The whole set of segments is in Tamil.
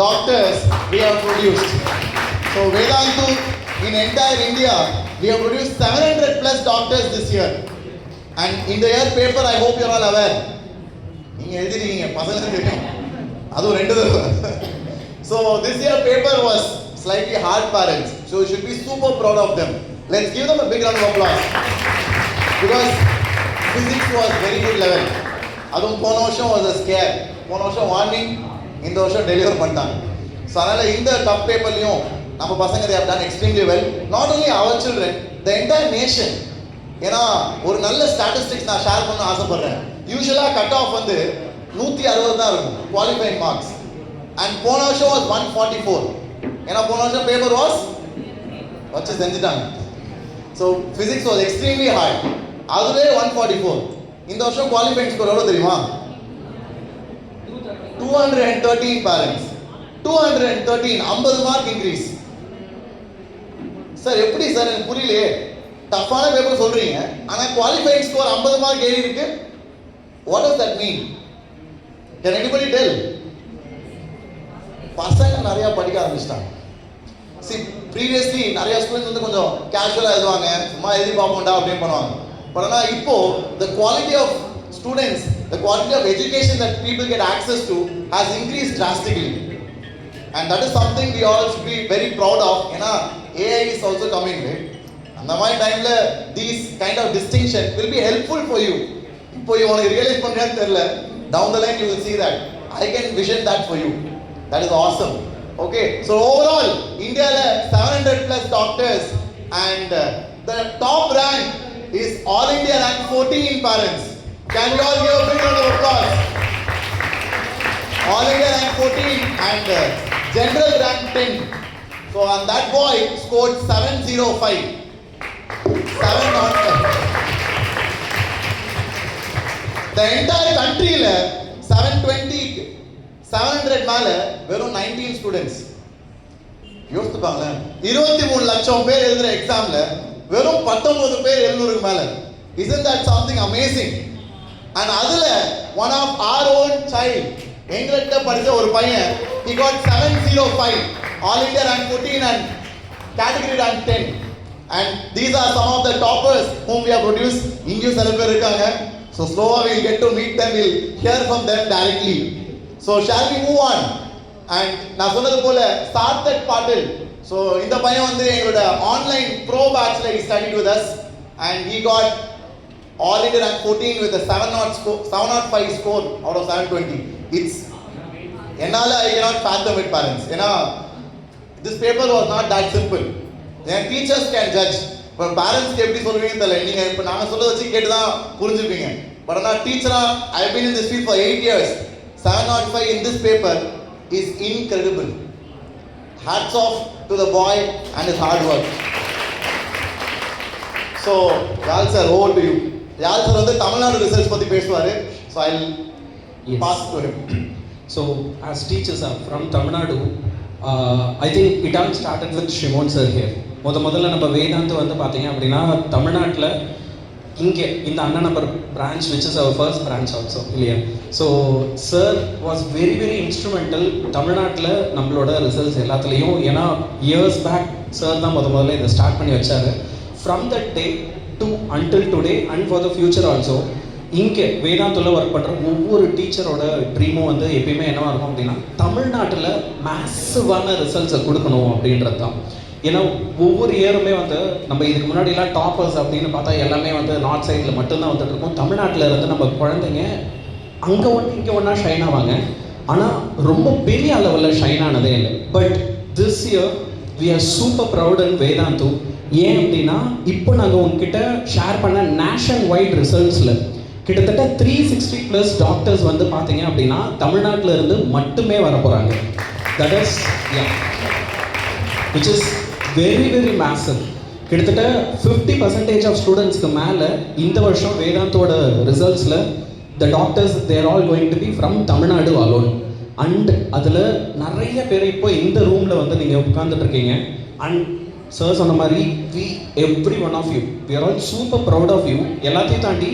doctors we have produced. So Vedantu, in entire India, we have produced 700 plus doctors this year. And in the year paper, I hope you are all aware. நீங்க எழுதிட்டீங்க பசங்க தெரியும் அதுவும் ரெண்டு தடவை. So this year paper was slightly hard, parents, so you should be super proud of them. Let's give them a big round of applause because physics was very good level. அதுவும் போன வருஷம் was a scare. போன வருஷம் வார்னிங், இந்த வருஷம் டெலிவர் பண்ணிட்டாங்க. ஸோ அதனால் இந்த டஃப் பேப்பர்லையும் நம்ம பசங்க they have done extremely well. Not only our children, the entire nation. ஏன்னா ஒரு நல்ல ஸ்டாட்டிஸ்டிக்ஸ் நான் ஷேர் பண்ண ஆசைப்படுறேன். யூஸ்வலாக கட் ஆஃப் வந்து 160 தான் இருக்கும் குவாலிஃபைங் மார்க்ஸ். அண்ட் போன வருஷம் வாஸ் 144. ஏன்னா போன வருஷம் பேப்பர் வாஸ் வச்சு செஞ்சுட்டாங்க. So physics was extremely heart. அதுவே 144. இந்த வருஷம் குவாலிஃபைங் ஸ்கோர் எவ்வளோ தெரியுமா? 213 பேரண்ட்ஸ். 213 50 mark increase. சார் எப்படி சார் எனக்கு புரியலையே, டஃப்பான பேப்பர் சொல்றீங்க ஆனால் குவாலிஃபைங் ஸ்கோர் 50 மார்க் ஏறி இருக்கு. What does that mean? Can anybody tell? பசங்க நிறைய படிக்க ஆரம்பிச்சிட்டாங்க. See, previously நிறைய ஸ்டூடெண்ட்ஸ் வந்து கொஞ்சம் கேஷுவலா எழுதுவாங்க, சும்மா எழுதி பார்ப்போம்டா அப்படின்னு பண்ணுவாங்க. பட் ஆனால் இப்போ the quality of students, the quality of education that people get access to has increased drastically. And that is something we all should be very proud of. ஏன்னா AI is also coming, right? அந்த மாதிரி டைம்ல these kind of distinction will be helpful for you. இப்போ உனக்கு ரியலைஸ் பண்றேன்னு தெரியல, down the line you will see that I can vision that for you. That is awesome. Okay, so overall India 700 plus doctors and the top rank is all India rank 14 parents. Can you all give a big round of applause? All India rank 14 and general rank 10. So and that boy scored 705. 705. The entire country 720 700 மேல வெறும் 19 ஸ்டூடெண்ட்ஸ். யோசித்து பாருங்களேன், 23 லட்சம் பேர் எழுதுற எக்ஸாம்ல வெறும் 19 பேர் 700க்கு மேல. Isn't that something amazing? And அதுல one of our own child, எங்கள்கிட்ட படிச்ச ஒரு பையன், he got 705, all India rank 14 and category rank 10. And these are some of the toppers whom we have produced. இங்கேயும் சில பேர் இருக்காங்க. So slowly we'll get to meet them, we'll hear from them directly. So shall we move on? And நான் சொன்னது போல சார்த்தட் பாட்டில். So இந்த பையன் வந்து எங்களோட ஆன்லைன் ப்ரோ பேட்ச்ல he studied with us and he got all India rank 14 with a 705 score out of 720. It's என்னால I cannot fathom it, parents. ஏன்னா this paper was not that simple. Then teachers can judge. But parents எப்படி சொல்லுவீங்கன்னு தெரியல. நீங்க இப்போ நாங்கள் சொல்ல வச்சு கேட்டு தான் புரிஞ்சுப்பீங்க. பட் ஆனால் டீச்சரா I have been in this field for 8 years. 705 in this paper is incredible. Hats off to the boy and his hard work. So Yal sir, over to you. Yal sir வந்து தமிழ்நாடு ரிசல்ட்ஸ் பத்தி பேசுவாரு. So I'll pass to him. So as teachers are from Tamil Nadu, I think it all started with Shimon sir here. முதல்ல நம்ம வேதாந்த் வந்து பார்த்தீங்க அப்படின்னா தமிழ்நாட்டில் இங்கே இந்த அண்ணா number branch which is our first branch also இல்லையா. So sir was very very instrumental தமிழ்நாட்டில் நம்மளோட ரிசல்ட்ஸ் எல்லாத்துலேயும். ஏன்னா இயர்ஸ் பேக் சார் தான் முதல்ல இதை ஸ்டார்ட் பண்ணி வச்சார். From that day to until today and for the future also இங்கே வேதாந்தில் ஒர்க் பண்ணுற ஒவ்வொரு டீச்சரோட ட்ரீமும் வந்து எப்பயுமே என்னவாக இருக்கும் அப்படின்னா தமிழ்நாட்டில் மேசிவான ரிசல்ட்ஸை கொடுக்கணும் அப்படின்றது தான். ஏன்னா ஒவ்வொரு இயருமே வந்து நம்ம இதுக்கு முன்னாடிலாம் டாப்பர்ஸ் அப்படின்னு பார்த்தா எல்லாமே வந்து நார்த் சைடில் மட்டும்தான் வந்துட்டு இருக்கோம். தமிழ்நாட்டில் இருந்து நம்ம குழந்தைங்க அங்கே ஒன்று இங்கே ஒன்றா ஷைன் ஆவாங்க, ஆனால் ரொம்ப பெரிய அளவில் ஷைன் ஆனதே இல்லை. But this year we are super proud and Vedantu. ஏன் அப்படின்னா இப்போ நாங்கள் உங்ககிட்ட ஷேர் பண்ண நேஷன் வைட் ரிசல்ட்ஸில் கிட்டத்தட்ட 360 ப்ளஸ் டாக்டர்ஸ் வந்து பார்த்தீங்க அப்படின்னா தமிழ்நாட்டில் இருந்து மட்டுமே வர போகிறாங்க. That is which is very very massive. கிட்டத்தட்ட 50% ஆஃப் ஸ்டூடெண்ட்ஸ்க்கு மேலே இந்த வருஷம் வேதாந்தோட ரிசல்ட்ஸில் the doctors they are all going to be from Tamil Nadu alone. And அதில் நிறைய பேர் இப்போ இந்த ரூமில் வந்து நீங்கள் உட்காந்துட்டு இருக்கீங்க. அண்ட் சார் சொன்ன மாதிரி every one of you we are all super proud of you. எல்லாத்தையும் தாண்டி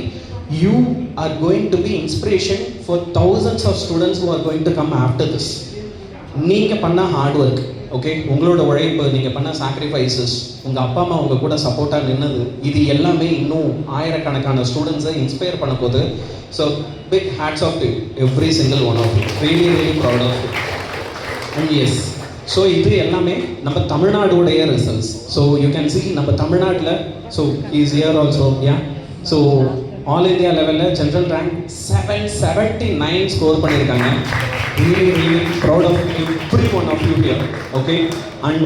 you are going to be inspiration for thousands of students who are going to come after this. நீங்கள் பண்ண ஹார்ட் ஒர்க், ஓகே, உங்களோட உழைப்பு, நீங்கள் பண்ண சாக்ரிஃபைசஸ், உங்கள் அப்பா அம்மா உங்கள் கூட சப்போர்ட்டாக நின்னது, இது எல்லாமே இன்னும் ஆயிரக்கணக்கான ஸ்டூடெண்ட்ஸை இன்ஸ்பயர் பண்ண போகுது. So big hats off to every single one of you, really really proud of you. And yes, so இது எல்லாமே நம்ம தமிழ்நாடுடைய ரிசல்ட்ஸ். ஸோ யூ கேன் சி நம்ம தமிழ்நாட்டில், so this year also, yeah, so all India லெவலில் ஜென்ரல் ரேங்க் 779 ஸ்கோர் பண்ணியிருக்காங்க. Really, really proud of every one of you here, okay? And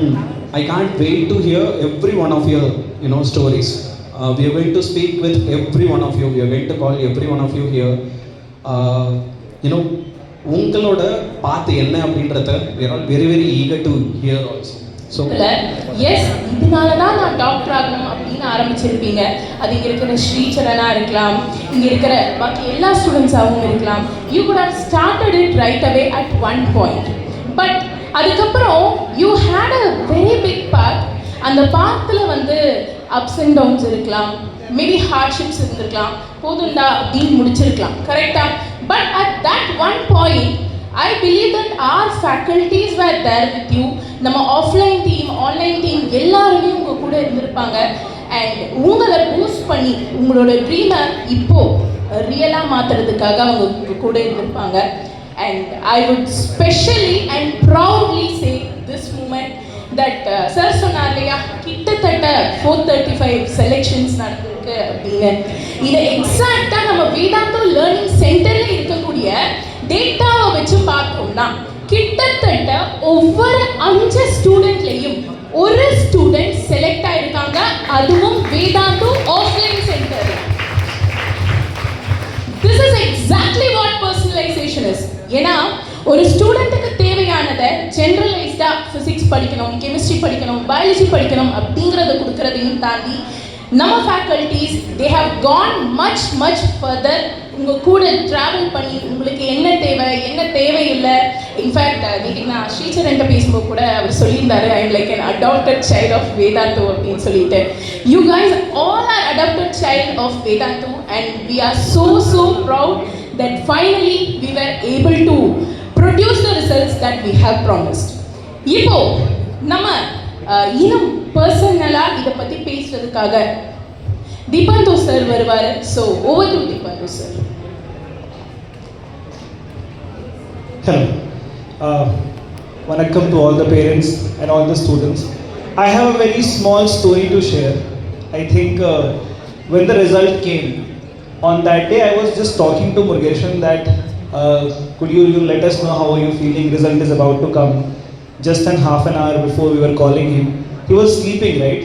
I can't wait to hear every one of your, stories. We are going to speak with every one of you. We are going to call every one of you here. உங்களோட பாத்து என்ன அப்படின்றத we are all very very eager to hear also. So yes, இதனால தான் நான் டாக்டர் ஆகணும் அப்படின்னு ஆரம்பிச்சிருப்பீங்க. அது இங்கே இருக்கிற ஸ்ரீசரனா இருக்கலாம், இங்கே இருக்கிற பாக்கி எல்லா ஸ்டூடெண்ட்ஸாகவும் இருக்கலாம். You could have started it right away at one point. But அதுக்கப்புறம் you had a very big path. அந்த பாத்தில் வந்து அப்ஸ் அண்ட் டவுன்ஸ் இருக்கலாம், மேபி ஹார்ட்ஷிப்ஸ் இருந்திருக்கலாம், போதுண்டா அப்படின்னு முடிச்சிருக்கலாம், கரெக்டா? But at that one point I believe that our faculties were there with you. நம்ம ஆஃப்லைன் டீம், ஆன்லைன் டீம் எல்லாருமே உங்கள் கூட இருந்திருப்பாங்க. அண்ட் உங்களை பூஸ்ட் பண்ணி உங்களோட ட்ரீமை இப்போது ரியலாக மாற்றுறதுக்காக அவங்க உங்கள் கூட இருந்திருப்பாங்க. And I would specially and proudly say this moment that sir சொன்னார் இல்லையா, கிட்டத்தட்ட 435 செலெக்ஷன்ஸ் நடந்திருக்கு அப்படின்னு. இதை எக்ஸாக்டாக நம்ம வேதாந்தா லேர்னிங் சென்டரில் இருக்கக்கூடிய டேட்டாவை வச்சு பார்த்தோம்னா கிட்டத்தட்ட ஒவ்வொரு 5 ஸ்டூடெண்ட்லையும் ஒரு ஸ்டூடெண்ட் செலக்ட் ஆயிருக்காங்க, அதுவும் Vedanta offline centre. This is exactly what personalisation is. ஏன்னா ஒரு ஸ்டூடெண்ட்டுக்கு தேவையானதை ஜென்ரலைஸ்டா ஃபிசிக்ஸ் படிக்கணும், கெமிஸ்ட்ரி படிக்கணும், பயாலஜி படிக்கணும் அப்படிங்கிறத கொடுக்கறதையும் தாண்டி நம்ம faculties they have gone much further. உங்கள் கூட ட்ராவல் பண்ணி உங்களுக்கு என்ன தேவை என்ன தேவையில்லை. இன்ஃபேக்ட் இன்னைக்கு நான் ஸ்ரீசரன்ட்ட பேசும்போது கூட அவர் சொல்லியிருந்தாரு, I am like an adapted child of Vedanta அப்படின்னு சொல்லிட்டு. You guys all are adapted child of Vedanta and we are so proud that finally we were able to produce the results that we have promised. இப்போ நம்ம இன்னும் பர்சனலாக இதை பற்றி பேசுறதுக்காக தீபாந்தோ சார் வருவார். So over to Dipanto sir. Hello. Welcome to all the parents and all the students. I have a very small story to share. I think when the result came, on that day I was just talking to Murugeshan that could you let us know how are you feeling, result is about to come. Just an half an hour before we were calling him, he was sleeping, right?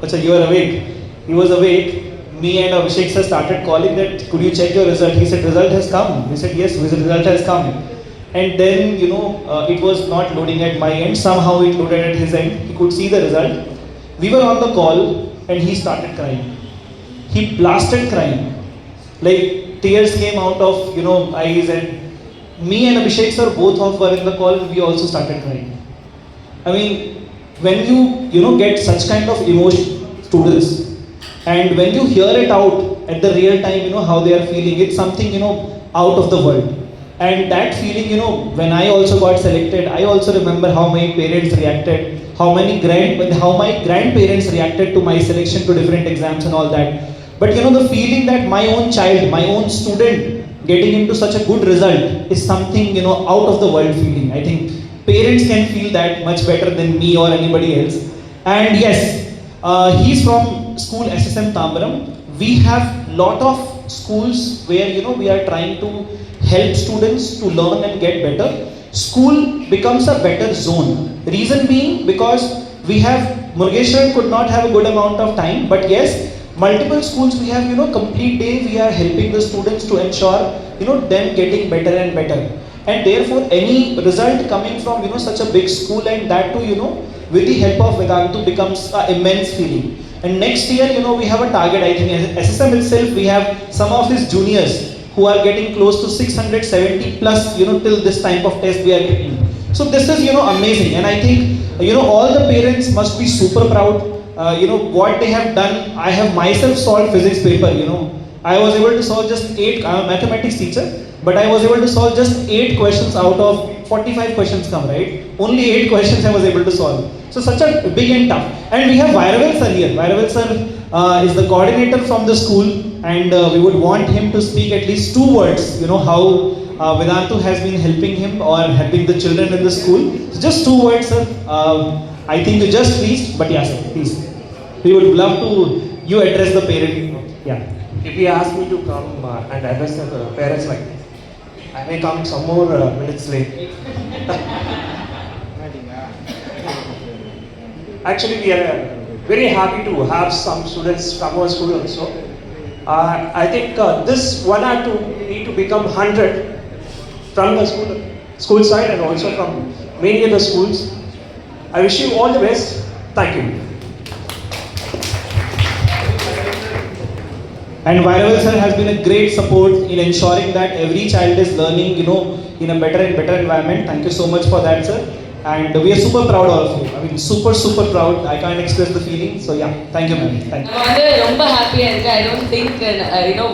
Acha, you are awake. He was awake. Me and Abhishek sir started calling that could you check your result. He said result has come. We said yes, result has come. And then it was not loading at my end. Somehow it loaded at his end. He could see the result. We were on the call and he started crying. He blasted crying. Like tears came out of eyes, and me and Abhishek sir both of were in the call and we also started crying. I mean, when you get such kind of emotion, students, and when you hear it out at the real time, how they are feeling, it's something out of the world. And that feeling, when I also got selected, I also remember how my parents reacted, how my grandparents reacted to my selection to different exams and all that. But the feeling that my own child, my own student getting into such a good result is something out of the world feeling. I think parents can feel that much better than me or anybody else. And yes, he's from school SSM Tambaram. We have lot of schools where we are trying to help students to learn and get better. School becomes a better zone. Reason being because we have Murugeshan could not have a good amount of time, but yes, multiple schools we have complete day we are helping the students to ensure them getting better and better. And therefore any result coming from such a big school, and that too with the help of Vedanta, becomes an immense feeling. And next year we have a target. I think SSM itself we have some of his juniors who are getting close to 670 plus till this type of test we are getting. So this is amazing, and I think all the parents must be super proud. What they have done. I have myself solved physics paper. I was able to solve just 8. I'm a mathematics teacher, but I was able to solve just 8 questions out of 45 questions come, right? Only 8 questions I was able to solve. So such a big and tough. And we have Vairavel sir here. Vairavel sir is the coordinator from the school, and we would want him to speak at least 2 words, you know, how Vedantu has been helping him or helping the children in the school. So just 2 words, sir. I think you just reached, but yeah, sir, please. We would love to you address the parent. Yeah. If you ask me to come and address the parents like this, I may come some more minutes late. Actually, we are very happy to have some students from our school also. I think this 1 or 2 need to become 100 from the school side and also from many other schools. I wish you all the best. Thank you. And Vairavel sir has been a great support in ensuring that every child is learning, you know, in a better and better environment. Thank you so much for that, sir. And we are super proud of you. I mean, super proud. I can't express the feeling. So yeah, thank you, ma'am. Thank you. நான் வந்து ரொம்ப ஹாப்பியாக இருக்கேன். I don't think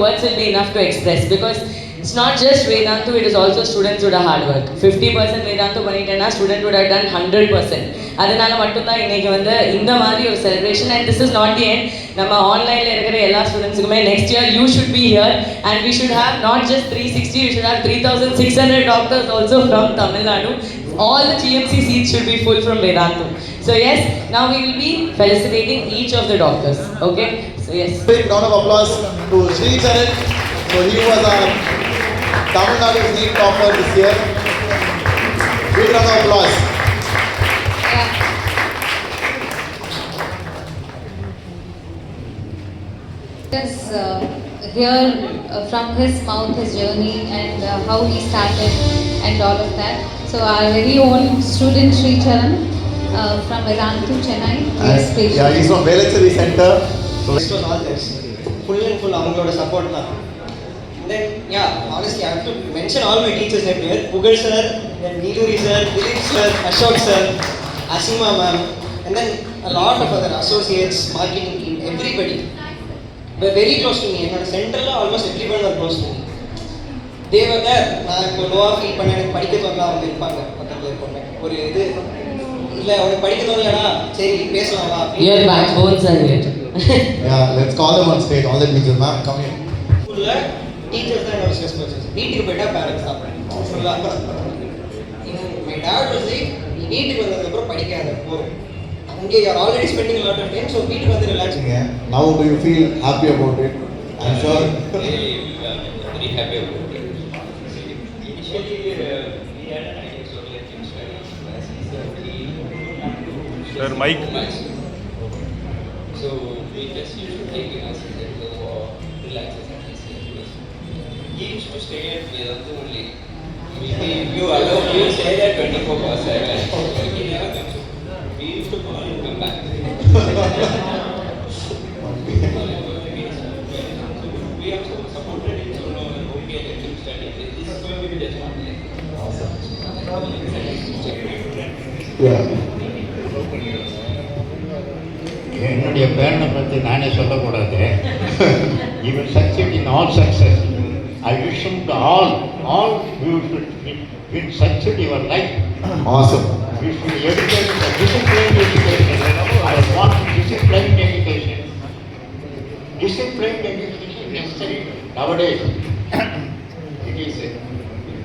words will be enough to express because it's not just Vedantu, it is also students would have hard work. 50% Vedantu பண்ணிட்டேன்னா student would have done 100%. அதனால மட்டும்தான் இன்னைக்கு வந்து இந்த மாதிரி ஒரு celebration, and this is not the end. நம்ம ஆன்லைனில் இருக்கிற எல்லா ஸ்டூடெண்ட்ஸுக்குமே next year you should be here and we should have not just 360, we should have 3,600 doctors also from Tamil Nadu. All the GMC seats should be full from Vedantu. So yes, now we will be felicitating each of the doctors. Okay? So yes. Big round of applause to Sri Charan. So he was our Tamil Nadu's NEET topper this year. Big round of applause. Just hear from his mouth his journey and how he started and all of that. So our very own student Sri Charan from Vedantu, Chennai. Yeah, he's from Velachari Center. So This was all this. Full and full அவங்களோட support தான். Then yeah, honestly I have to mention all my teachers name here. Pugal sir, then Neeluri sir, Dilip sir, Ashok sir, Asima ma'am, and then a lot of other associates, marketing team, everybody. Were very close to me. என்னோட சென்டர்ல almost everyone were close to me. They were there. நான் இப்போ லோவா ஃபீல் பண்ண எனக்கு படிக்க தோணல, அவங்க இருப்பாங்க பக்கத்துல இருப்பாங்க. ஒரு இது இல்ல உனக்கு படிக்க தோணலடா, சரி பேசலாம் வா. Your backbones are here. yeah, let's call them on stage. All the teachers, ma'am, come here. ஸ்கூல்ல டீச்சர்ஸ் தான் என்னோட ஸ்ட்ரெஸ் பர்சன்ஸ். வீட்டுக்கு போயிட்டா பேரண்ட்ஸ் தான். ஃபுல்லா my dad was like, நீ வீட்டுக்கு வந்ததுக்கு அப்புறம் படிக்காத போறோம். அங்கே you are already spending a lot of time, so வீட்டுக்கு வந்து relax. Now do you feel happy about it? I'm sure. Very happy about it. Initially, we had an idea to let him study Sir, mic. So we just used to take him as a relaxes at his place. He used to stay at Vedantu only. You allow you stay there 24/7. He never comes. We used to call him come back. We also supported him to know, okay, let him study. This is going to be just one day. Yeah. என்னுடைய பேரனை பற்றி நானே சொல்லக்கூடாது. He will succeed in all success. I wish him to all you should will succeed your life. Awesome. You should educate the disciplined education. I want disciplined education. Disciplined education is necessary nowadays. It is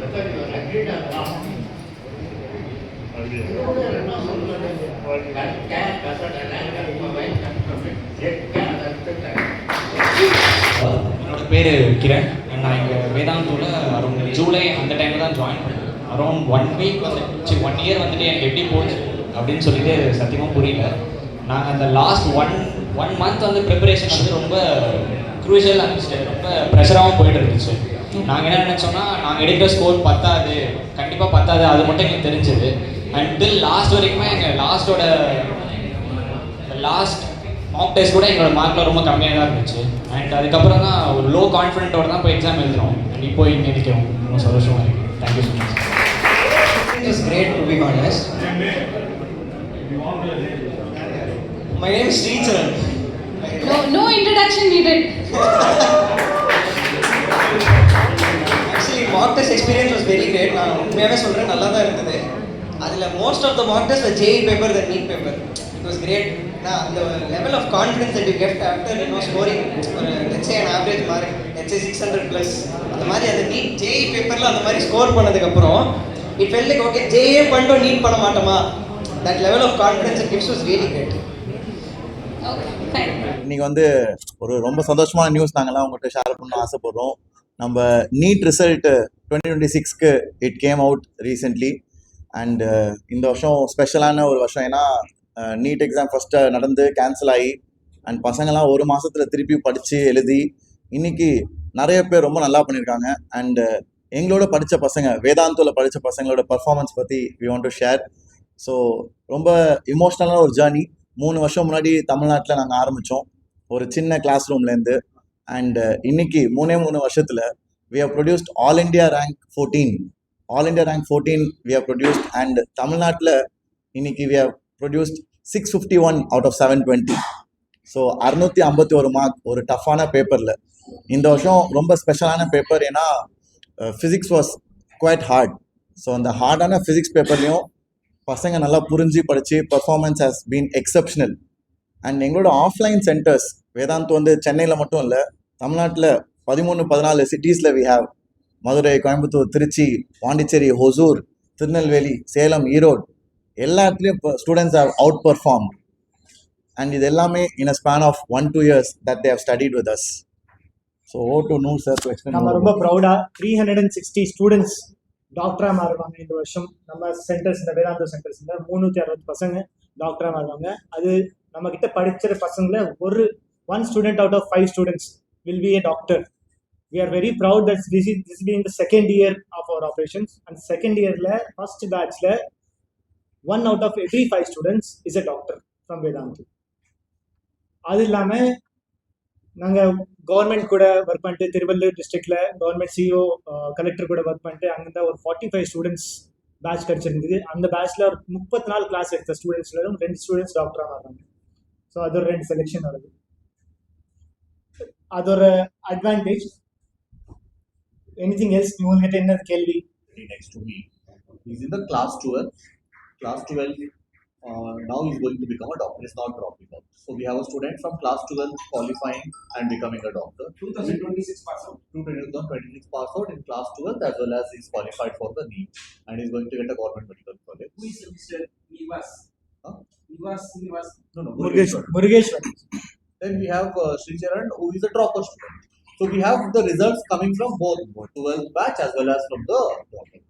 whether you are agreed or not. என்னோட பேர் கிரண். நான் இங்கே வேதாந்தூவில் அரௌண்ட் ஜூலை அந்த டைமில் தான் ஜாயின் பண்ணேன். அரௌண்ட் 1 வீக் வந்துச்சு, 1 இயர் வந்துட்டு எனக்கு எப்படி போச்சு அப்படின்னு சொல்லிட்டு சத்தியமாக புரியல. நாங்கள் அந்த லாஸ்ட் ஒன் மந்த் வந்து ப்ரிப்பரேஷன் வந்து ரொம்ப க்ரூஷியலாக இருந்துச்சு, ரொம்ப ப்ரெஷராகவும் போயிட்டு இருந்துச்சு. நாங்கள் என்ன நினச்சோன்னா, நாங்கள் எடுக்கிற ஸ்கோர் பத்தாது, கண்டிப்பாக பத்தாது, அது மட்டும் எங்களுக்கு தெரிஞ்சது. அண்ட் டில் லாஸ்ட் வரைக்குமே எங்கள் லாஸ்ட் மார்க் டெஸ்ட் கூட எங்களோட மார்க்கில் ரொம்ப கம்மியாக தான் இருந்துச்சு. அண்ட் அதுக்கப்புறம் தான் ஒரு லோ கான்ஃபிடென்ட்டோட தான் போய் எக்ஸாம் எழுதுகிறோம். அண்ட் இப்போ இங்கே நிற்கிறோம். ரொம்ப சந்தோஷமாக இருக்குது. Thank you so much. It is great to be honest. My name is Sri Charan. No introduction needed. Actually, mock mock test experience was very great. நான் உண்மையாகவே சொல்கிறேன், நல்லா தான் இருந்தது. அதில் most of the mock test JEE paper the NEET paper it was great. நான் அந்த level of confidence that you get after scoring ஒரு let's say an average mark let's say 600+, அந்த மாதிரி அந்த நீட் ஜேஇ பேப்பரில் அந்த மாதிரி ஸ்கோர் பண்ணதுக்கப்புறம் it felt like okay JEE பண்ணிட்டோம் நீட் பண்ண மாட்டோமா, that level of confidence it gives was really great. இன்னைக்கு வந்து ஒரு ரொம்ப சந்தோஷமான நியூஸ் நாங்கள்லாம் உங்கள்கிட்ட ஷேர் பண்ண ஆசைப்படுறோம். நம்ம நீட் ரிசல்ட் 2026க்கு it came out recently. And இந்த வருஷம் ஸ்பெஷலான ஒரு வருஷம். ஏன்னா நீட் எக்ஸாம் ஃபஸ்ட்டு நடந்து கேன்சல் ஆகி அண்ட் பசங்கள்லாம் ஒரு மாதத்தில் திருப்பி படித்து எழுதி இன்னைக்கு நிறைய பேர் ரொம்ப நல்லா பண்ணியிருக்காங்க. அண்டு எங்களோட படித்த பசங்க, வேதாந்தோவில் படித்த பசங்களோட பர்ஃபார்மன்ஸ் பற்றி we want to share. So ரொம்ப இமோஷ்னலான ஒரு ஜேர்னி. 3 வருஷம் முன்னாடி தமிழ்நாட்டில் நாங்கள் ஆரம்பித்தோம் ஒரு சின்ன கிளாஸ் ரூம்லேருந்து. அண்ட் இன்னைக்கு 3 வருஷத்தில் we have produced all India rank 14 we have produced. And தமிழ்நாட்டில் இன்னைக்கு we have produced 651 out of 720. So 651 mark ஒரு டஃப்பான பேப்பரில். இந்த வருஷம் ரொம்ப ஸ்பெஷலான பேப்பர். ஏன்னா physics was quite hard. So அந்த ஹார்டான ஃபிசிக்ஸ் பேப்பர்லேயும் பசங்க நல்லா புரிஞ்சு படித்து performance has been exceptional. And எங்களோட ஆஃப்லைன் சென்டர்ஸ் வேதாந்த் வந்து சென்னையில் மட்டும் இல்லை, தமிழ்நாட்டில் 13-14 சிட்டிஸில் வி ஹேவ். மதுரை, கோயம்புத்தூர், திருச்சி, பாண்டிச்சேரி, ஹொசூர், திருநெல்வேலி, சேலம், ஈரோடு எல்லா இடத்துலையும் இப்போ students have outperform. And இது எல்லாமே in a span of 1-2 years that they have studied with us. So over to Noor sir to explain. நம்ம ரொம்ப ப்ரௌடாக 360 ஸ்டூடெண்ட்ஸ் டாக்டராக மாறுவாங்க இந்த வருஷம். நம்ம சென்டர்ஸ், இந்த வேதாந்தா சென்டர்ஸில் 360 பசங்க டாக்டராக மாறுவாங்க. அது நம்ம கிட்ட படிக்கிற பசங்களை one student out of 5 students will be a doctor. We are very proud that this being the second year of our operations. And second year first batch 1 out of every 5 students is a doctor from Vedanta. அது இல்லாமல் நாங்கள் கவர்மெண்ட் கூட ஒர்க் பண்ணிட்டு திருவள்ளூர் டிஸ்ட்ரிக்டில் கவர்மெண்ட் சிஓ கலெக்டர் கூட ஒர்க் பண்ணிட்டு அங்கே ஒரு 45 ஸ்டூடெண்ட்ஸ் பேட்ச் கிடச்சிருந்தது. அந்த பேட்ச்சில் ஒரு 34 கிளாஸ் எடுத்த ஸ்டூடெண்ட்ஸில் 2 ஸ்டூடெண்ட்ஸ் டாக்டராக வராங்க. ஸோ அது ஒரு 2 செலெக்ஷன் வருது. அது ஒரு அட்வான்டேஜ். எனிதிங் எல்ஸ் இவங்ககிட்ட என்ன கேள்வி? Next to me, he's in the class 12. Now he's going to become a doctor. It's not dropping out. So we have a student from class 12 qualifying and becoming a doctor. 2026 pass out. 2026 pass out in class 12 as well as he's qualified for the NEET and he's going to get a government medical college. Who is Mr. Nivas? Huh? Nivas. No. Murugeshwar. Then we have Sricharan who is a dropper student. So we have the results coming from both 12th batch as well as from the dropper.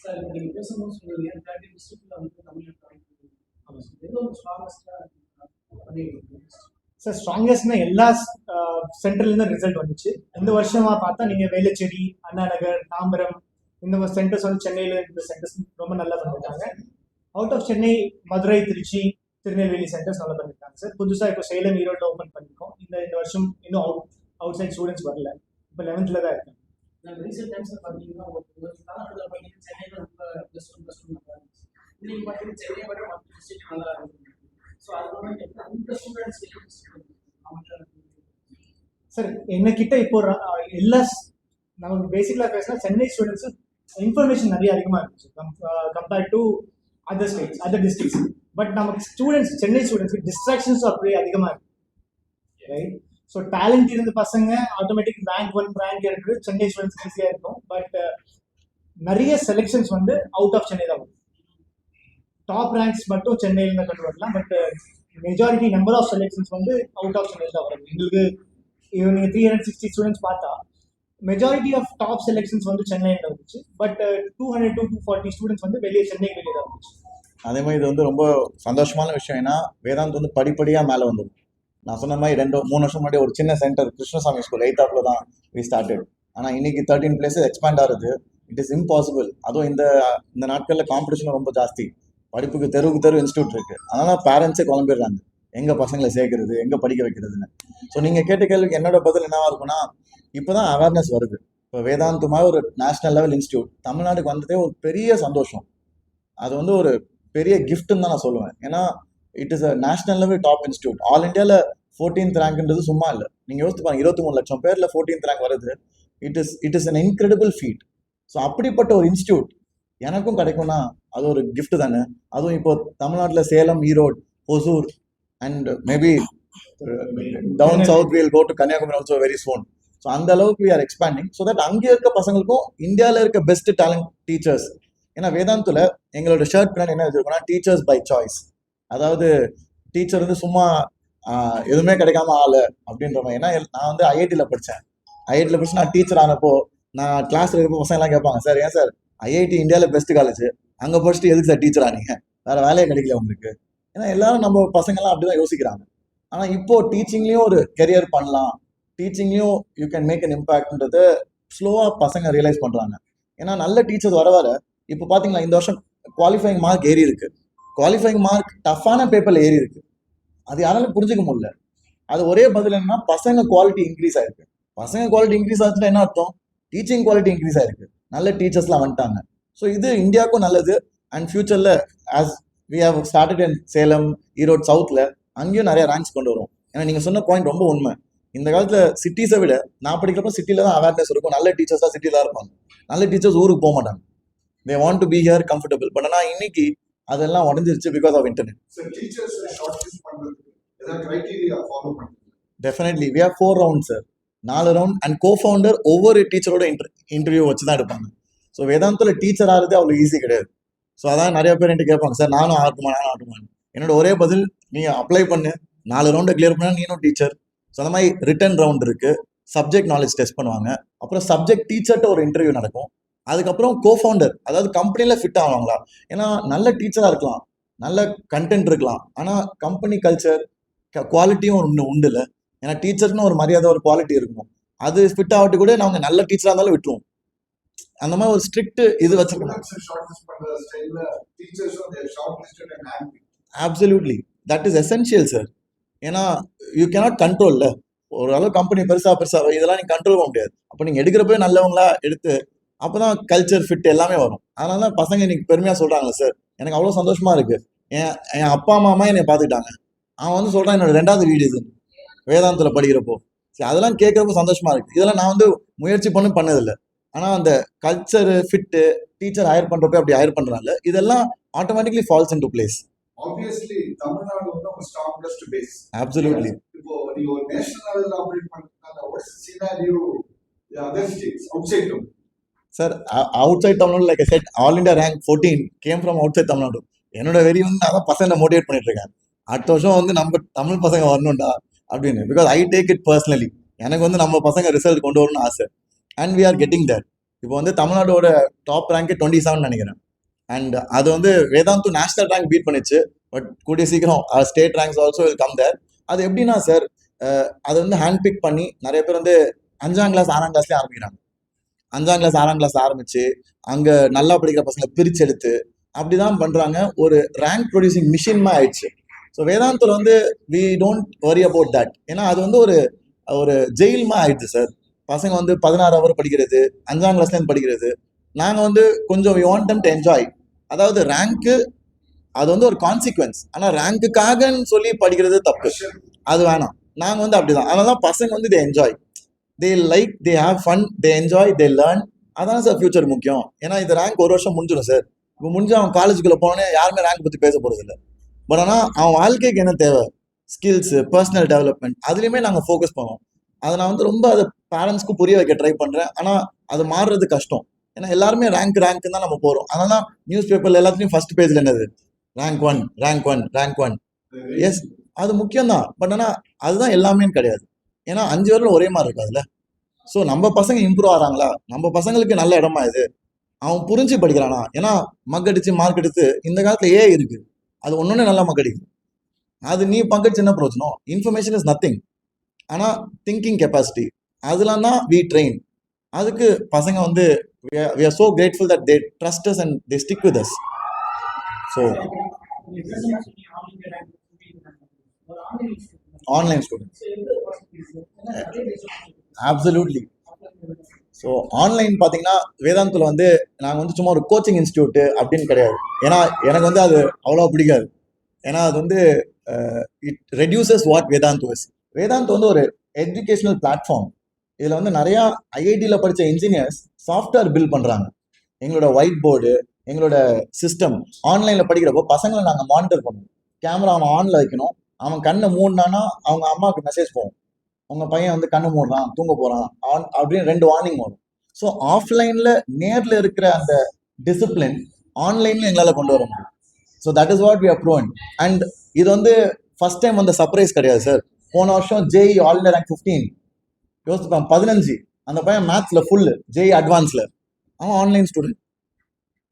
Sir, the person who's really attractive district sir ஸ்ட்ராங்கஸ்ட்னா எல்லா சென்டர்லேருந்து ரிசல்ட் வந்துச்சு. இந்த வருஷமாக பார்த்தா நீங்கள் வேளச்சேரி, அண்ணா நகர், தாம்பரம் இந்த சென்டர்ஸ் வந்து சென்னையில் இந்த சென்டர்ஸ் ரொம்ப நல்லா பண்ணியிருக்காங்க. Out of Chennai Madurai, Trichy, Tirunelveli centres நல்லா பண்ணியிருக்காங்க சார். புதுசாக இப்போ சேலம், ஈரோடு ஓப்பன் பண்ணியிருக்கோம். இந்த வருஷம் இன்னும் அவுட் சைட் ஸ்டூடெண்ட்ஸ் வரல. இப்போ 11th தான் இருக்காங்க. ரீசெண்ட் டைம்ஸில் பார்த்தீங்கன்னா ஒரு காலகட்டத்தில் பார்த்தீங்கன்னா சென்னையில் ரொம்ப ப்ளஸ் ஒன் நல்லா இருந்துச்சு. இன்னைக்கு பார்த்தீங்கன்னா சென்னையை விட மற்ற டிஸ்ட்ரிக்ட் நல்லா இருக்கு. ஸோ அது அந்த ஸ்டூடெண்ட்ஸ் சார் எங்ககிட்ட இப்போ எல்லா நம்ம பேசிக்கலாக பேசினா சென்னை ஸ்டூடெண்ட்ஸு இன்ஃபர்மேஷன் நிறைய அதிகமாக இருந்துச்சு compared to other states, other districts. But நமக்கு ஸ்டூடெண்ட்ஸ், சென்னை ஸ்டூடெண்ட்ஸ்க்கு டிஸ்ட்ராக்ஷன்ஸும் அப்படியே அதிகமாக இருக்கு, ரைட்? ஸோ டேலண்ட் இருந்த பசங்க ஆட்டோமேட்டிக் ரேங்க் 1 ரேங்க் எடுக்கிறது சென்னை ஸ்டூடெண்ட்ஸ் ஈஸியாக இருக்கும். பட் நிறைய செலெக்ஷன்ஸ் வந்து அவுட் ஆஃப் சென்னை தான் வரும். டாப் ரேங்க்ஸ் மட்டும் சென்னையில் தான் கொண்டு வரலாம். But majority number of selections வந்து அவுட் ஆஃப் சென்னை தான் வரும். எங்களுக்கு நீங்கள் 360 ஸ்டூடெண்ட்ஸ் பார்த்தா மெஜாரிட்டி ஆஃப் டாப் செலெக்ஷன்ஸ் வந்து சென்னையில் வந்துச்சு. பட் 200 to 240 ஸ்டூடெண்ட்ஸ் வந்து வெளியே சென்னைக்கு வெளியே தான் வந்துச்சு. அதே மாதிரி இது வந்து ரொம்ப சந்தோஷமான விஷயம். ஏன்னா வேதாந்த் வந்து படிப்படியாக மேலே வந்தது. நான் சொன்ன மாதிரி 2-3 வருஷம் முன்னாடி ஒரு சின்ன சென்டர் கிருஷ்ணசாமி ஸ்கூல் 8th தான் வி ஸ்டார்டட். ஆனால் இன்னைக்கு 13 places எக்ஸ்பேண்ட் ஆகுது. It is impossible. அதுவும் இந்த நாட்களில் காம்படிஷன் ரொம்ப ஜாஸ்தி. படிப்புக்கு தெரு இன்ஸ்டியூட் இருக்குது. அதனால் பேரண்ட்ஸே குழம்பிடுறாங்க எங்கே பசங்களை சேர்க்கறது, எங்கே படிக்க வைக்கிறதுன்னு. ஸோ நீங்கள் கேட்ட கேள்விக்கு என்னோட பதில் என்னவா இருக்குன்னா, இப்போ தான் அவேர்னஸ் வருது. இப்போ வேதாந்த் மாதிரி ஒரு நேஷ்னல் லெவல் இன்ஸ்டியூட் தமிழ்நாட்டுக்கு வந்ததே ஒரு பெரிய சந்தோஷம். அது வந்து ஒரு பெரிய கிஃப்ட்டுன்னு தான் நான் சொல்லுவேன். ஏன்னா it is a national level top institute. All இண்டியாவில் 14th ரேங்க்ன்றது சும்மா இல்லை. நீங்கள் யோசித்து பாருங்க, 23 லட்சம் பேரில் 14th ரேங்க் வருது. It is an incredible feat. So அப்படிப்பட்ட ஒரு இன்ஸ்டியூட் எனக்கும் கிடைக்கும்னா அது ஒரு கிஃப்ட் தானே. அதுவும் இப்போ தமிழ்நாட்டில் Salem, Erode, Hosur and maybe down south will go to Kanyakumari also very soon. So அந்த அளவுக்கு we are expanding so that அங்கே இருக்க பசங்களுக்கும் இந்தியாவில் இருக்க பெஸ்ட் டேலண்ட் டீச்சர்ஸ். ஏன்னா வேதாந்தில் எங்களோட ஷர்ட் பின்னாடி என்ன வச்சிருக்கோம்னா டீச்சர்ஸ் பை சாய்ஸ். அதாவது டீச்சர் வந்து சும்மா எதுவுமே கிடைக்காம ஆளு அப்படின்ற மாதிரி. ஏன்னா நான் வந்து ஐஐடியில் படித்தேன். ஐஐடியில் படிச்சு நான் டீச்சர் ஆனப்போ நான் கிளாஸில் இருக்க பசங்க எல்லாம் கேட்பாங்க, சார் ஏன் சார் ஐஐடி இந்தியாவில் பெஸ்ட் காலேஜ், அங்கே படிச்சுட்டு எதுக்கு சார் டீச்சர் ஆனீங்க, வேற வேலையே கிடைக்கல உங்களுக்கு. ஏன்னா எல்லாரும் நம்ம பசங்கள்லாம் அப்படிதான் யோசிக்கிறாங்க. ஆனால் இப்போ டீச்சிங்லேயும் ஒரு கெரியர் பண்ணலாம், டீச்சிங்லேயும் யூ கேன் மேக் அன் இம்பாக்ட்ன்றது ஸ்லோவாக பசங்க ரியலைஸ் பண்ணுறாங்க. ஏன்னா நல்ல டீச்சர்ஸ் வர வர இப்போ பார்த்தீங்களா இந்த வருஷம் குவாலிஃபைங் மார்க் ஏறி இருக்கு. குவாலிஃபைங் மார்க் டஃப்பான பேப்பரில் ஏறி இருக்கு. அது யாராலும் புரிஞ்சுக்க முடியல. அது ஒரே பதில் என்னன்னா பசங்க குவாலிட்டி இன்க்ரீஸ் ஆயிருக்கு. பசங்க குவாலிட்டி இன்க்ரீஸ் ஆச்சுன்னா என்ன அர்த்தம்? டீச்சிங் குவாலிட்டி இன்க்ரீஸ் ஆயிருக்கு, நல்ல டீச்சர்ஸ்லாம் வந்துட்டாங்க. ஸோ இது இந்தியாவுக்கும் நல்லது. அண்ட் ஃபியூச்சரில் as we have started in Salem, Erode சவுத்தில் அங்கேயும் நிறைய ரேங்க்ஸ் கொண்டு வரும். ஏன்னா நீங்கள் சொன்ன பாயிண்ட் ரொம்ப உண்மை. இந்த காலத்தில் சிட்டிஸை விட நான் படிக்கிறப்போ சிட்டியில் தான் அவேர்னஸ் இருக்கும். நல்ல டீச்சர்ஸ் தான் சிட்டியில் தான் இருப்பாங்க. நல்ல டீச்சர்ஸ் ஊருக்கு போக மாட்டாங்க. They want to be here comfortable. But ஆனால் இன்னைக்கு அதெல்லாம் உடஞ்சிருச்சு because of internet. Definitely we have 4 round sir, 4 round. And cofounder ஒவ்வொரு டீச்சரோட இன்டர்வியூ வச்சு தான் எடுப்பாங்க. ஸோ வேதாந்தில் டீச்சர் ஆகிறது அவ்வளோ ஈஸி கிடையாது. ஸோ அதான் நிறைய பேர் என்கிட்ட கேட்பாங்க, சார் நானும் ஆகட்டுமா. என்னோட ஒரே பதில், நீங்கள் அப்ளை பண்ணு, 4 ரவுண்டை கிளியர் பண்ணால் நீனும் டீச்சர். ஸோ அந்த மாதிரி ரிட்டன் ரவுண்ட் இருக்கு, சப்ஜெக்ட் நாலேஜ் டெஸ்ட் பண்ணுவாங்க, அப்புறம் சப்ஜெக்ட் டீச்சர்கிட்ட ஒரு இன்டர்வியூ நடக்கும், அதுக்கப்புறம் கோஃபவுண்டர் அதாவது கம்பெனியில் ஃபிட் ஆவாங்களா. ஏன்னா நல்ல டீச்சராக இருக்கலாம், நல்ல கண்டென்ட் இருக்கலாம், ஆனால் கம்பெனி கல்ச்சர் குவாலிட்டியும் ஒன்று உண்டு இல்லை. ஏன்னா டீச்சருக்குன்னு ஒரு மரியாதை, ஒரு குவாலிட்டி இருக்கணும். அது ஃபிட் ஆகிட்டு கூட நாங்கள் நல்ல டீச்சராக இருந்தாலும் விட்டுருவோம். அந்த மாதிரி ஒரு ஸ்ட்ரிக்ட் இது வச்சிருக்கோம். Absolutely that is essential sir. ஏன்னா யூ கேனாட் கண்ட்ரோல்ல. ஓரளவு கம்பெனி பெருசா இதெல்லாம் நீங்கள் கண்ட்ரோல் பண்ண முடியாது. அப்போ நீங்கள் எடுக்கிறப்ப நல்லவங்களா எடுத்து அப்போதான் கல்ச்சர் ஃபிட் எல்லாமே வரும். அதனால தான் பசங்க இன்னைக்கு பெருமையாக சொல்கிறாங்களே சார், எனக்கு அவ்வளோ சந்தோஷமா இருக்கு. என் அப்பா அம்மா என்னை பார்த்துக்கிட்டாங்க. அவன் வந்து சொல்கிறான் என்னோட 2வது வீடு இது வேதாந்தில் படிக்கிறப்போ. சரி அதெல்லாம் கேட்குறப்போ சந்தோஷமா இருக்கு. இதெல்லாம் நான் வந்து முயற்சி பண்ணதில்லை. ஆனால் அந்த கல்ச்சர் ஃபிட்டு டீச்சர் ஹையர் பண்ணுறப்ப அப்படி ஹையர் பண்ணுறாங்க. இதெல்லாம் automatically falls into place. Obviously, Tamil Nadu வந்து ஒரு strongest base. Absolutely. இப்போ நீங்க ஒரு நேஷனல் லெவல்ல ஆபரேட் பண்றதுனால what's the scenario the other states outside Tamil? Sir, outside Tamil Nadu, like I said, all India rank 14 came from outside Tamil Nadu. என்னோட வெறி வந்து நான் தான் பசங்களை மோட்டிவேட் பண்ணிட்டு இருக்கேன். அடுத்த வருஷம் வந்து நம்ம தமிழ் பசங்க வரணும்டா அப்படின்னு. Because I take it personally. எனக்கு வந்து நம்ம பசங்க ரிசல்ட் கொண்டு வரணும்னு ஆசை. And we are getting that. இப்போ வந்து தமிழ்நாடோட டாப் ரேங்க் 27 நினைக்கிறேன். அண்ட் அது வந்து வேதாந்து நேஷனல் ரேங்க் பீட் பண்ணிச்சு. பட் கூடிய சீக்கிரம் state ranks also will come there. அது எப்படின்னா சார், அது வந்து ஹேண்ட் பிக் பண்ணி நிறைய பேர் வந்து 5ஆம் கிளாஸ் 6ஆம் கிளாஸ்லேயே ஆரம்பிக்கிறாங்க. 5ஆம் கிளாஸ் 6ஆம் கிளாஸ் ஆரம்பிச்சு அங்கே நல்லா படிக்கிற பசங்களை பிரித்து எடுத்து அப்படிதான் பண்ணுறாங்க. ஒரு ரேங்க் ப்ரொடியூசிங் மிஷின்மா ஆயிடுச்சு. ஸோ வேதாந்தில் வந்து we don't worry about that. ஏன்னா அது வந்து ஒரு ஜெயில்மா ஆயிடுச்சு சார். பசங்க வந்து 16 ஹவர் படிக்கிறது, 5ஆம் கிளாஸ்லேருந்து படிக்கிறது. நாங்கள் வந்து கொஞ்சம் we want them to enjoy. அதாவது ரேங்க்கு அது வந்து ஒரு கான்சிக்வன்ஸ். ஆனால் ரேங்க்குக்காகன்னு சொல்லி படிக்கிறது தப்பு, அது வேணாம். நாங்கள் வந்து அப்படிதான். அதனால தான் பசங்க வந்து they enjoy, they like, they have fun, they enjoy, they learn. அதான் சார் ஃபியூச்சர் முக்கியம். ஏன்னா இது ரேங்க் ஒரு வருஷம் முடிஞ்சிடும் சார். இப்போ முடிஞ்சு அவன் காலேஜுக்குள்ளே போனோன்னே யாருமே ரேங்க் பற்றி பேச போகிறது இல்லை. பட் ஆனால் அவன் வாழ்க்கைக்கு என்ன தேவை, ஸ்கில்ஸு, பர்சனல் டெவலப்மெண்ட், அதுலேயுமே நாங்கள் ஃபோக்கஸ் பண்ணுவோம். அதை நான் வந்து ரொம்ப அதை பேரண்ட்ஸ்க்கு புரிய வைக்க ட்ரை பண்ணுறேன். ஆனால் அது மாறுறது கஷ்டம். ஏன்னா எல்லாருமே ரேங்க் தான் நம்ம போகிறோம். அதனால தான் நியூஸ் பேப்பரில் எல்லாத்துலேயும் ஃபர்ஸ்ட் பேஜில் என்னது, ரேங்க் ஒன். எஸ், அது முக்கியம்தான். பட் ஆனால் அதுதான் எல்லாமே கிடையாது. ஏன்னா 5 வரல ஒரே மாதிரி இருக்காதுல்ல. ஸோ நம்ம பசங்க இம்ப்ரூவ் ஆகிறாங்களா, நம்ம பசங்களுக்கு நல்ல இடமா இது, அவன் புரிஞ்சு படிக்கிறானா. ஏன்னா மக்கடிச்சு மார்க் எடுத்து இந்த காலத்தில் ஏஐ இருக்கு, அது ஒன்னொன்னு நல்லா மக்கடிக்கும். அது நீ பங்கடிச்சு என்ன பிரயோஜனம்? Information is nothing. ஆனால் திங்கிங் கெப்பாசிட்டி அதெல்லாம் தான் வி ட்ரெயின். அதுக்கு பசங்க வந்து we are so grateful that they trust us and they stick with us. So online students, absolutely. So online பார்த்தீங்கன்னா வேதாந்தில் வந்து நாங்கள் வந்து சும்மா ஒரு கோச்சிங் இன்ஸ்டியூட்டு அப்படின்னு கிடையாது. ஏன்னா எனக்கு வந்து அது அவ்வளோ பிடிக்காது. ஏன்னா அது வந்து it reduces what Vedant is. Vedant வந்து ஒரு எஜுகேஷனல் பிளாட்ஃபார்ம். இதில் வந்து நிறையா ஐஐடியில் படித்த இன்ஜினியர்ஸ் சாஃப்ட்வேர் பில்ட் பண்ணுறாங்க. எங்களோட ஒயிட் போர்டு, எங்களோட சிஸ்டம் ஆன்லைனில் படிக்கிறப்போ பசங்களை நாங்கள் மானிட்டர் பண்ணுவோம். கேமரா அவன் ஆனில் வைக்கணும். அவன் கண்ணை மூடினானா அவங்க அம்மாவுக்கு மெசேஜ் போகும், உங்கள் பையன் வந்து கண்ணு மூடுறான், தூங்க போகிறான் அப்படின்னு 2 வார்னிங் வரும். ஸோ ஆஃப்லைனில் நேரில் இருக்கிற அந்த டிசிப்ளின் ஆன்லைனில் எங்களால் கொண்டு வர முடியும். So that is what we are proven. And இது வந்து ஃபர்ஸ்ட் டைம் வந்து சர்ப்ரைஸ் கிடையாது சார். போன வருஷம் ஜேஇ ஆல் இந்தியா ரேங்க் 15, யோசிப்பான் 15, அந்த பையன் மேத்ஸில் ஃபுல்லு, ஜேஇ அட்வான்ஸில், அவன் ஆன்லைன் ஸ்டூடெண்ட்.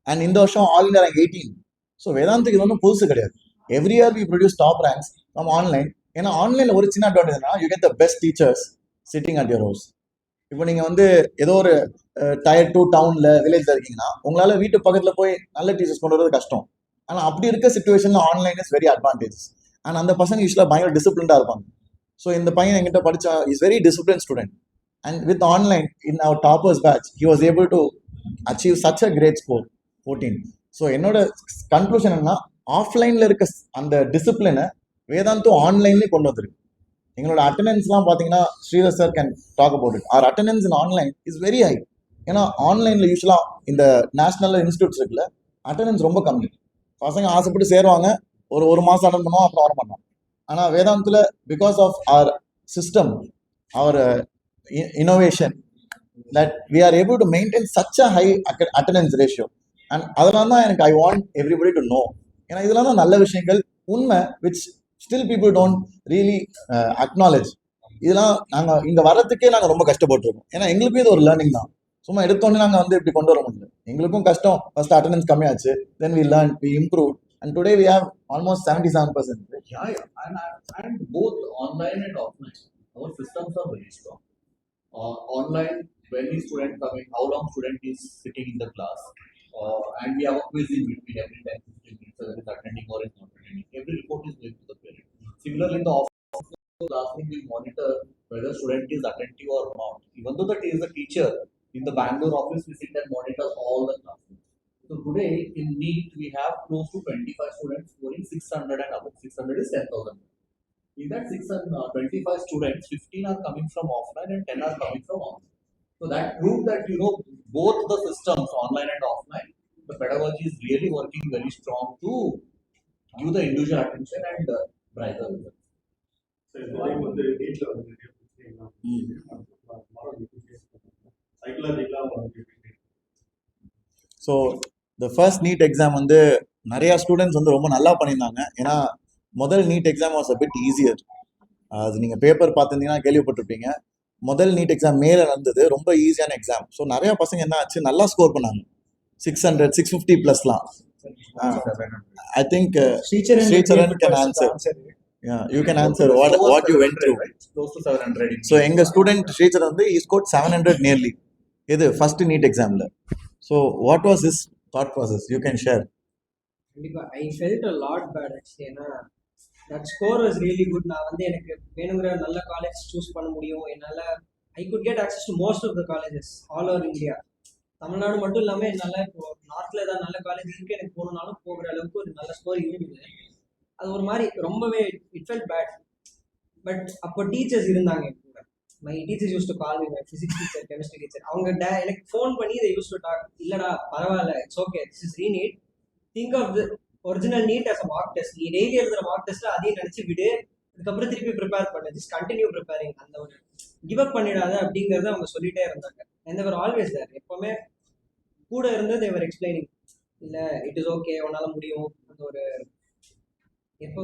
அண்ட் இந்த வருஷம் ஆல் இந்தியா ரேங்க் 18. ஸோ வேதாந்துக்கு இது ஒன்றும் புதுசு கிடையாது. Every year we produce top ranks from online. ஏன்னா ஆன்லைனில் ஒரு சின்ன அட்வான்டேஜ்னா you get the best teachers sitting at your house. இப்போ நீங்கள் வந்து ஏதோ ஒரு டயர் 2 டவுனில் வில்லேஜில் இருக்கீங்கன்னா உங்களால் வீட்டு பக்கத்தில் போய் நல்ல டீச்சர்ஸ் கொண்டு வரது கஷ்டம். ஆனால் அப்படி இருக்க சுச்சுவேஷனில் online is very advantages. And அந்த பசங்க யூஸ்வலாக பயங்கர டிசிப்ளின்டாக இருப்பாங்க. ஸோ இந்த பையன் எங்கிட்ட படித்தா is very discipline student. And with online in our toppers batch he was able to achieve such a great score 14. So என்னோட கன்க்ளூஷன் என்னன்னா ஆஃப்லைனில் இருக்க அந்த டிசிப்ளினை வேதாந்தும் ஆன்லைன்லேயே கொண்டு வந்துருக்கு. எங்களோட அட்டண்டன்ஸ்லாம் பார்த்தீங்கன்னா Sridhar sir can talk about it. Our attendance in online is very high. ஏன்னா ஆன்லைனில் யூஸ்வலாக இந்த நேஷனல் இன்ஸ்டியூட்ஸ் இருக்குல்ல, அட்டண்டன்ஸ் ரொம்ப கம்மி. பசங்க ஆசைப்பட்டு சேருவாங்க, ஒரு மாதம் அட்டன் பண்ணுவோம், அப்புறம் வர மாட்டோம். ஆனால் வேதாந்தில் because of our system, our innovation, that we are able to maintain such a high attendance ratio. And அதெல்லாம் தான் எனக்கு I want everybody to know. ஏன்னா இதெல்லாம் தான் நல்ல விஷயங்கள், உண்மை, which still people don't really acknowledge. இதெல்லாம் நாங்கள் இங்கே வர்றதுக்கே நாங்கள் ரொம்ப கஷ்டப்பட்டுருக்கோம். ஏன்னா எங்களுக்கும் இது ஒரு லேர்னிங் தான். சும்மா எடுத்தோன்னே நாங்கள் வந்து இப்படி கொண்டு வர முடியல. எங்களுக்கும் கஷ்டம். ஃபர்ஸ்ட் அட்டண்டன்ஸ் கம்மியாச்சு, then we learned, we improved, and today we have almost 77%. And both online and offline, our systems are very strong. Online, when the student coming, how long student is sitting in the class, and we have a quiz in between every 10-15 minutes, whether it's attending or is not attending. Every report is going to the parent. Similarly, in the offline classroom, we monitor whether student is attentive or not. Even though that is a teacher, in the Bangalore office, we sit and monitor all the classrooms. So today, in NEET, we have close to 25 students scoring 600 and above. 600 is 10,000. In that 625 students, 15 are coming from offline and 10 are coming from online. So that proved that, both the systems, online and offline, the pedagogy is really working very strong to give the individual attention and brighter results. So the first NEET exam வந்து நிறையா ஸ்டூடெண்ட்ஸ் வந்து ரொம்ப நல்லா பண்ணியிருந்தாங்க. ஏன்னா முதல் NEET exam was a bit easier. அது நீங்கள் பேப்பர் பார்த்துருந்தீங்கன்னா கேள்விப்பட்டிருப்பீங்க. முதல் நீட் எக்ஸாம் மேலே நடந்தது, ரொம்ப ஈஸியான எக்ஸாம். ஸோ நிறையா பசங்க என்ன ஆச்சு, நல்லா ஸ்கோர் பண்ணாங்க, 600, 650 ப்ளஸ்லாம். I think Sricharan can answer. You can answer what you went through. Close to 700. So எங்க ஸ்டூடெண்ட் ஸ்ரீச்சரன் வந்து he scored 700 nearly. இது ஃபர்ஸ்ட் நீட் எக்ஸாம்ல. So what was his thought process? You can share. I felt a lot bad actually. ஏன்னா that score was really good. நான் வந்து எனக்கு வேணுங்கிற நல்ல காலேஜ் சூஸ் பண்ண முடியும். என்னால் I could get access to most of the colleges all over India. Tamil Nadu மட்டும் இல்லாமல் என்னால் இப்போ நார்த்தில் ஏதாவது நல்ல காலேஜ் இருக்கு எனக்கு போகணுன்னாலும் போகிற அளவுக்கு ஒரு நல்ல ஸ்கோர் இருந்தது. அது ஒரு மாதிரி ரொம்பவே இட் ஃபெல்ட் பேட். பட் அப்போ டீச்சர்ஸ் இருந்தாங்க என் கூட. My teachers use to call me, my physics teacher, chemistry teacher. அவங்க எனக்கு ஃபோன் பண்ணி இதை யூஸ் டு டாக், இல்லைடா பரவாயில்ல, it's okay, this is reNEET, think of the original NEET as a mark test. நீ டெய்லி எழுதுற மார்க் டெஸ்ட் அதையும் நினச்சி விடு, அதுக்கப்புறம் திருப்பி ப்ரிப்பேர் பண்ணு, ஜஸ்ட் கண்டினியூ ப்ரிப்பேரிங், அந்த ஒரு கிவ் அப் பண்ணிடாத அப்படிங்கிறத அவங்க சொல்லிட்டே இருந்தாங்க. And they were always there. எப்போவுமே கூட இருந்து தேவர் எக்ஸ்பிளைனிங், இல்லை இட் இஸ் ஓகே, உன்னால் முடியும், அந்த ஒரு எப்போ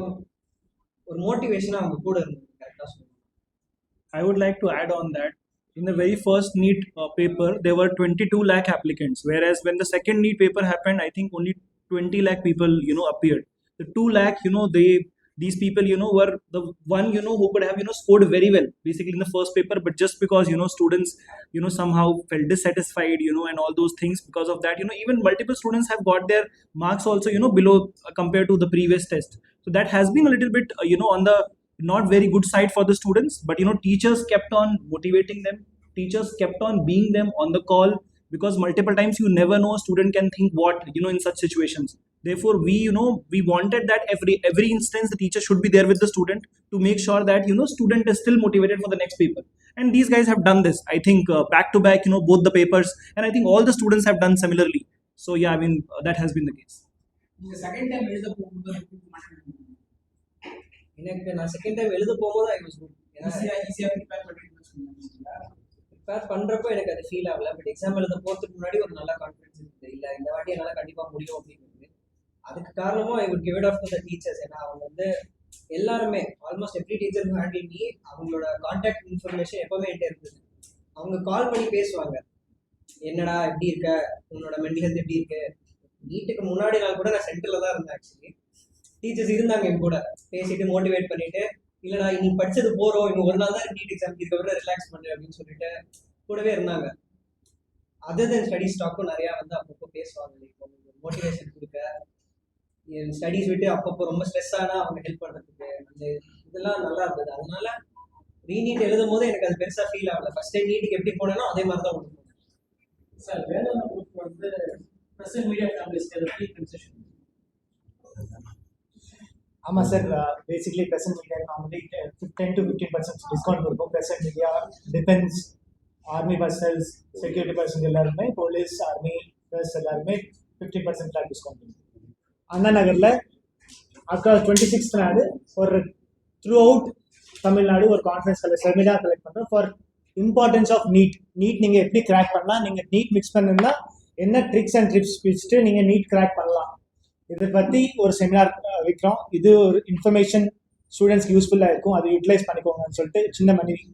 ஒரு மோட்டிவேஷனாக அவங்க கூட இருந்தது. கரெக்டாக சொல்லுவாங்க. I would like to add on that in the very first NEET paper, there were 22 lakh applicants, whereas when the second NEET paper happened, I think only 20 lakh people, appeared. The 2 lakh, these people, were the one, who could have, scored very well, basically in the first paper, but just because, students, somehow felt dissatisfied, and all those things, because of that, even multiple students have got their marks also, below compared to the previous test. So that has been a little bit, on the not very good side for the students, but teachers kept on motivating them, teachers kept on being them on the call, because multiple times you never know a student can think what, in such situations. Therefore we wanted that every instance the teacher should be there with the student to make sure that student is still motivated for the next paper. And these guys have done this, I think, back to back, both the papers, and I think all the students have done similarly. So yeah, I mean that has been the case. நீங்கள் செகண்ட் டைம் எழுத போகும்போது எனக்கு நான் செகண்ட் டைம் எழுத போகும்போது ஐ வாஸ் குட். ஈஸியாக ப்ரிப்பேர் பண்ணிட்டு சொன்னீங்களா? ப்ரிப்பேர் பண்ணுறப்போ எனக்கு அது ஃபீல் ஆகல. பட் எக்ஸாம் எழுத போகிறதுக்கு முன்னாடி ஒரு நல்ல கான்ஃபிடன்ஸ் இருக்குது. இல்லை இந்த வாட்டி என்னால் கண்டிப்பாக முடியும் அப்படிங்கிறது. அதுக்கு காரணமும் I would give it of to the teachers. ஏன்னா அவங்க வந்து எல்லாருமே ஆல்மோஸ்ட் எவ்ரி டீச்சர் ஹேண்டில் பண்ணி அவங்களோட கான்டாக்ட் இன்ஃபர்மேஷன் எப்போவுமே என்கிட்ட இருந்தது. அவங்க கால் பண்ணி பேசுவாங்க, என்னடா எப்படி இருக்க, உன்னோட மென்டல் ஹெல்த் எப்படி இருக்கு. நீட்டுக்கு முன்னாடி நாள் கூட நான் சென்டரில் தான் இருந்தேன். ஆக்சுவலி டீச்சர்ஸ் இருந்தாங்க என் கூட, பேசிட்டு மோட்டிவேட் பண்ணிட்டு, இல்லைடா இன்னைக்கு படிச்சது போகிறோம், இன்னும் ஒரு நாள் தான் நீட் எக்ஸாம், இதுக்கப்புறம் ரிலாக்ஸ் பண்ணுறேன் அப்படின்னு சொல்லிட்டு கூடவே இருந்தாங்க. அதர் தென் ஸ்டடி ஸ்டாக்கும் நிறையா வந்து அப்பப்போ பேசுவாங்க, மோட்டிவேஷன் கொடுக்க, என் ஸ்டடீஸ் விட்டு அப்பப்போ ரொம்ப ஸ்ட்ரெஸ் ஆனால் அவங்க ஹெல்ப் பண்ணுறதுக்கு, அந்த இதெல்லாம் நல்லா இருந்தது. அதனால ரீநீட் எழுதும் போது எனக்கு அது பெருசாக ஃபீல் ஆகல. ஃபர்ஸ்ட் டைம் நீட்டுக்கு எப்படி போனேனோ அதே மாதிரி தான் ஒன்று போனேன். சார் வேதாந்தா குரூப் வந்து ப்ரெசன்ட் மீடியா ஃபேமிலிஸ்க்கு எப்படி கன்செஷன்? ஆமாம் sir, basically press and media normally 10 to 15% discount இருக்கும். Press and media, defence, army personnels, security persons எல்லாருமே, போலீஸ், ஆர்மி ப்ளஸ் எல்லாருமே 50% டிஸ்கவுண்ட் இருக்கும். அண்ணா நகரில் அக்கா 26th நாடு ஒரு த்ரூ அவுட் தமிழ்நாடு ஒரு கான்ஃபரன்ஸ் செமினார் கலெக்ட் பண்ணுறோம் ஃபார் இம்பார்ட்டன்ஸ் ஆஃப் நீட். நீங்கள் எப்படி கிராக் பண்ணலாம், நீங்கள் நீட் மிக்ஸ் பண்ணிருந்தா என்ன ட்ரிக்ஸ் அண்ட் ட்ரிப்ஸ் வச்சுட்டு நீங்கள் நீட் கிராக் பண்ணலாம், இதை பற்றி ஒரு செமினார் வைக்கிறோம். இது ஒரு இன்ஃபர்மேஷன் ஸ்டூடெண்ட்ஸ்க்கு யூஸ்ஃபுல்லாக இருக்கும், அதை யூட்டிலைஸ் பண்ணிக்கோங்கன்னு சொல்லிட்டு சின்ன மனைவி.